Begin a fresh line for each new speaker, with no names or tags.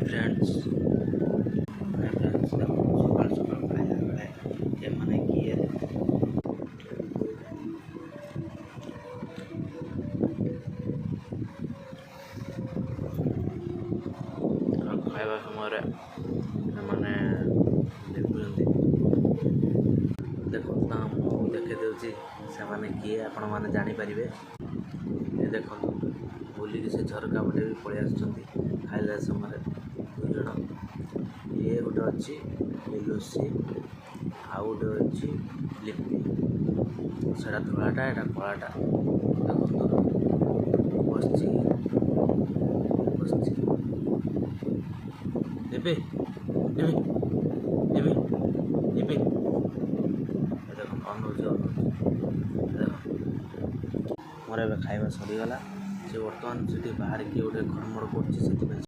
Friends सकाल सकाल खाइला बेले ये माने किए खाଇବା ସମୟରେ ମାନେ ଦେଖୁଛନ୍ତି ଦେଖନ୍ତୁ ନା ମୁଁ ଦେଖାଇ ଦେଉଛି ସେମାନେ କିଏ ଆପଣମାନେ ଜାଣିପାରିବେ। ଏ ଦେଖନ୍ତୁ ବୁଲିକି ସେ ଝରକା ପଟେ ବି ପଳେଇ ଆସୁଛନ୍ତି ଖାଇଲା ସମୟରେ ଦୁଇ ଜଣ। ଇଏ ଗୋଟେ ଅଛି ଲୁସି ଆଉ ଗୋଟେ ଅଛି ଲିପି। ସେଇଟା ଧଳାଟା ଏଇଟା କଳାଟା। ଦେଖନ୍ତୁ ବସିଛି ଏବେ ଏବେ ଏବେ ଏବେ ଦେଖନ୍ତୁ ଅନଉଛି ମୋର ଏବେ ଖାଇବା ସରିଗଲା। ସେ ବର୍ତ୍ତମାନ ସେଠି ବାହାରିକି ଗୋଟେ ଘରମୋଡ଼ କରୁଛି ସେଥିପାଇଁ